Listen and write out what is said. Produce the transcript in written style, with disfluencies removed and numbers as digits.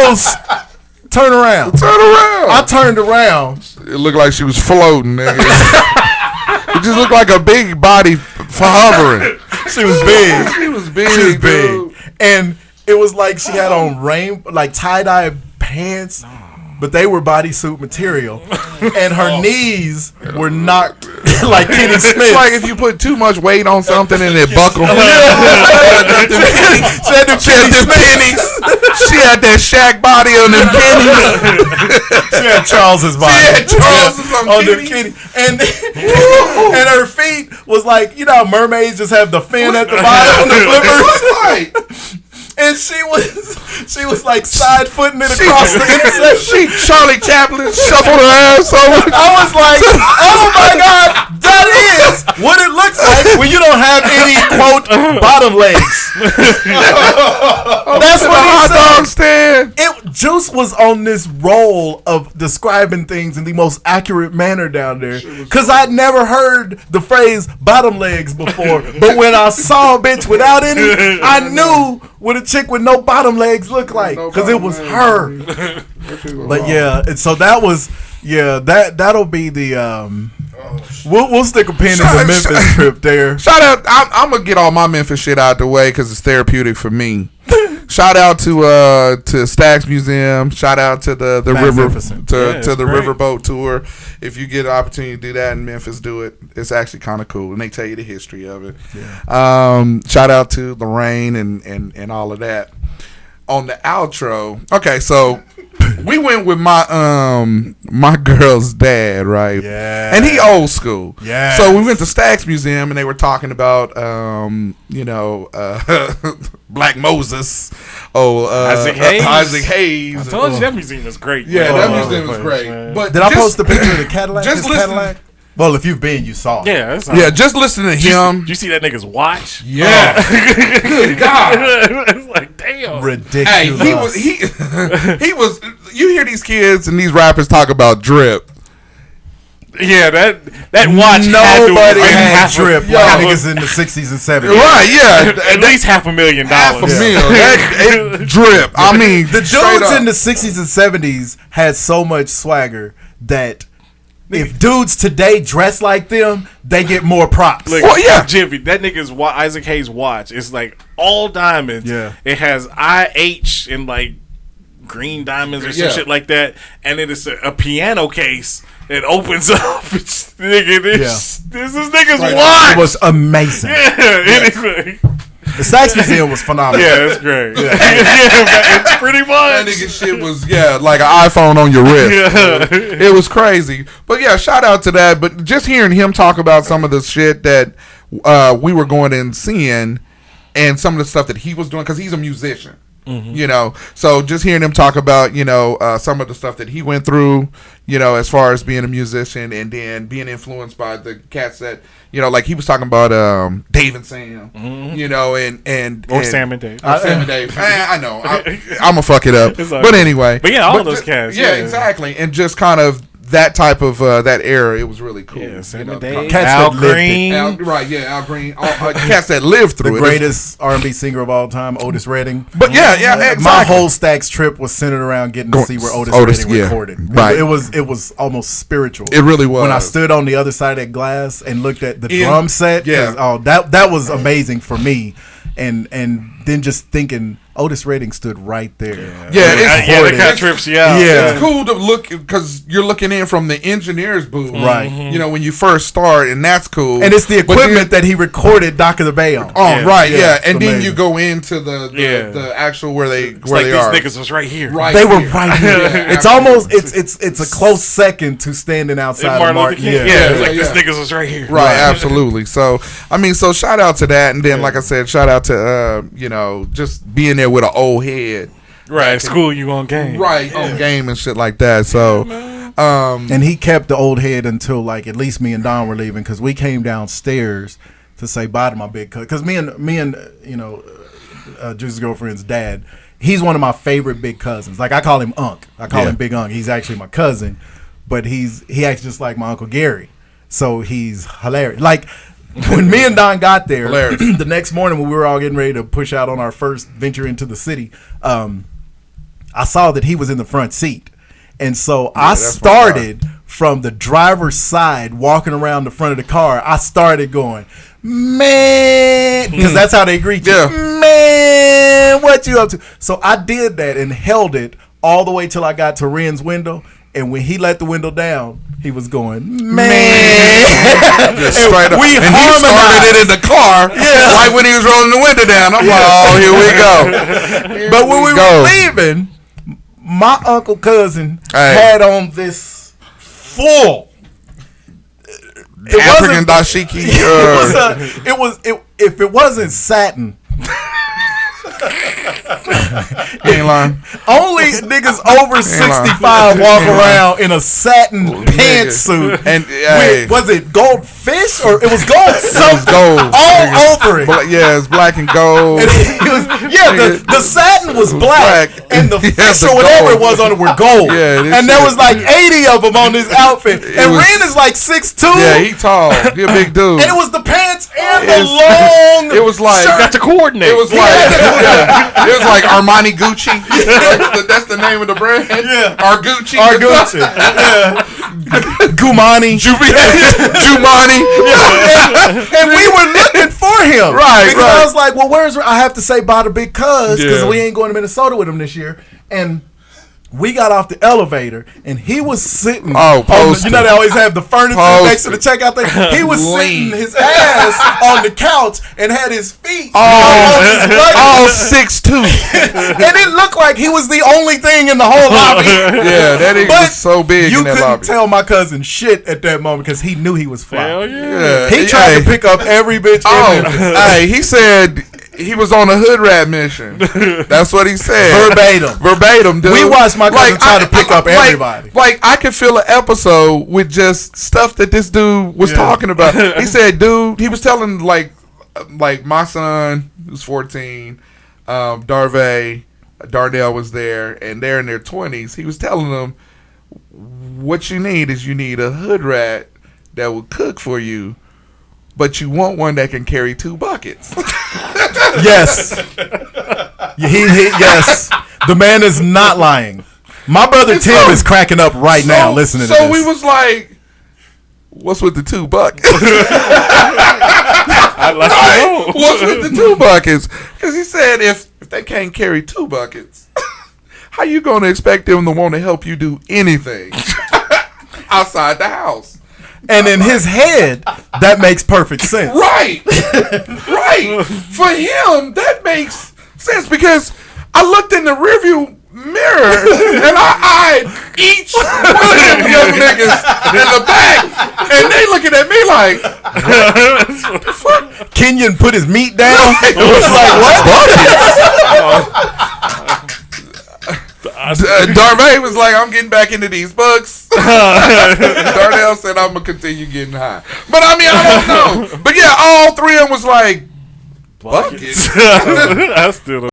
goes, turn around. I turned around. It looked like she was floating, nigga. It just looked like a big body for hovering. She was big. She was big. Dude. And it was like she had on tie-dye pants, but they were bodysuit material. And her knees were knocked like Kenny Smith. It's like if you put too much weight on something and it buckled. She had them pennies. She had that Shaq body on them pennies. She had Charles's body. She had Charles's on them pennies. And her feet was like, you know how mermaids just have the fin at the bottom on the flippers? And she was like side footing it across the intersection. She Charlie Chaplin shuffled her ass over. I was like, oh my God, that is what it looks like when you don't have any quote bottom legs. That's what he hot said. dog stand. Juice was on this roll of describing things in the most accurate manner down there. Because I'd never heard the phrase bottom legs before. But when I saw a bitch without any, I knew what a chick with no bottom legs looked like. Because it was her. But yeah, and so that was, that'll be the, we'll stick a pin in the Memphis trip there. Shout out, I'm going to get all my Memphis shit out the way because it's therapeutic for me. Shout out to Stax Museum. Shout out to the river to the Riverboat Tour. If you get an opportunity to do that in Memphis, do it. It's actually kind of cool, and they tell you the history of it. Yeah. Shout out to Lorraine and all of that. On the outro, okay, so we went with my girl's dad, right? Yeah. And he old school. Yeah. So we went to Stax Museum and they were talking about Black Moses. Isaac Hayes. Isaac Hayes. I told you that museum was great. Yeah, that museum was great. But did I post the picture of the Cadillac? Just Cadillac? Well, if you've been, you saw it. Yeah, just listen to him. Did you see that nigga's watch? Yeah. Good God. It's like, damn. Ridiculous. Hey, he was. You hear these kids and these rappers talk about drip. Yeah, that watch. Nobody had drip. Yo, niggas in the 60s and 70s. Right? Yeah, at least $500,000. $500,000. Drip. I mean, the dudes in the 60s and 70s had so much swagger that if dudes today dress like them, they get more props. Look, Jimmy, that nigga's Isaac Hayes watch is like all diamonds. Yeah, it has IH and like green diamonds or some shit like that, and it is a piano case that opens up. This nigga's watch. It was amazing. Anyway. The Stax Museum was phenomenal. Yeah, it's great. Yeah. It's pretty much. That nigga shit was like an iPhone on your wrist. Yeah. It was crazy. But yeah, shout out to that. But just hearing him talk about some of the shit that we were going and seeing, and some of the stuff that he was doing, because he's a musician. Mm-hmm. So just hearing him talk about, some of the stuff that he went through, as far as being a musician and then being influenced by the cats that, like he was talking about Dave and Sam, or Sam and Dave. Sam and Dave. I know. I'm going to fuck it up. But anyway. But yeah, all of those cats. Yeah, exactly. And just kind of that type of that era, it was really cool. Yeah, Sam and Dave, cats Al Green. Al Green. Cats that lived through the greatest R&B singer of all time, Otis Redding. But exactly. My whole Stax trip was centered around getting to see where Otis Redding recorded. Right. It was almost spiritual. It really was. When I stood on the other side of that glass and looked at the drum set, that was amazing for me. And then just thinking Otis Redding stood right there. That kind of trips you out. Yeah, it's cool to look because you're looking in from the engineer's booth, right? When you first start, and that's cool. And it's the equipment that he recorded Dock of the Bay on. Oh, right, and then you go into the actual where they like are. These niggas was right here. They were right here. It's almost it's a close second to standing outside of Martin. These niggas was right here. Right, absolutely. So so shout out to that, and then like I said, shout out to just being there with an old head. Right, school you on game. Right, on game and shit like that. So, and he kept the old head until like at least me and Don were leaving because we came downstairs to say bye to my big cousin. Because me and Juice's girlfriend's dad, he's one of my favorite big cousins. Like I call him Unc. I call him Big Unc. He's actually my cousin, but he acts just like my Uncle Gary. So he's hilarious. Like. When me and Don got there, the next morning when we were all getting ready to push out on our first venture into the city, I saw that he was in the front seat. And so I started from the driver's side, walking around the front of the car. I started going, man, because that's how they greet you. Man, what you up to? So I did that and held it all the way till I got to Ren's window. And when he let the window down, he was going, man. Just straight up. And he started it in the car right when he was rolling the window down. I'm like, oh, here we go. But when we were leaving, my uncle cousin had on this full African dashiki. If it wasn't satin. Ain't lying. Only niggas over 65 walk around in a satin pantsuit. And was it gold fish or it was gold something? Gold all over it. It's black and gold. The satin was black and the fish or whatever it was on it were gold. And there was like 80 of them on this outfit. And Ren is like 6'2". Yeah, he tall. He a big dude. And it was the pants and the long. It was like got to coordinate. It was like. It was like Armani Gucci. That's the name of the brand. Yeah. Argucci. Yeah. Gumani. Jumani. And we were looking for him. Right. Because I was like, well, where's I have to say bye to Big Cuz because we ain't going to Minnesota with him this year. And we got off the elevator, and he was sitting. Posted. You know they always have the furniture next to the checkout thing. He was sitting his ass on the couch and had his feet all 6'2". And it looked like he was the only thing in the whole lobby. Yeah, that was so big in that lobby. You couldn't tell my cousin shit at that moment because he knew he was fly. Hell yeah. He tried to pick up every bitch. Hey, he said he was on a hood rat mission. That's what he said. Verbatim, dude. We watched my cousin try to pick up everybody. Like, I could feel an episode with just stuff that this dude was talking about. He said, dude, he was telling, like my son, who's 14, Darnell was there, and they're in their 20s. He was telling them, what you need is a hood rat that will cook for you, but you want one that can carry 2 buckets. Yes. Yes. The man is not lying. My brother Tim is cracking up right now listening to this. So we was like, what's with the 2 buckets? I'd like to know. What's with the 2 buckets? Because he said if they can't carry 2 buckets, how you going to expect them to want to help you do anything outside the house? And in his head, that makes perfect sense. Right. For him, that makes sense because I looked in the rearview mirror and I eyed each one of them young niggas in the back, and they looking at me like, what the fuck? Kenyon put his meat down. It was like, what? Darvay was like, I'm getting back into these books. Darnell said, I'm going to continue getting high. But I mean, I don't know. But yeah, all 3 of them was like, buckets. I still don't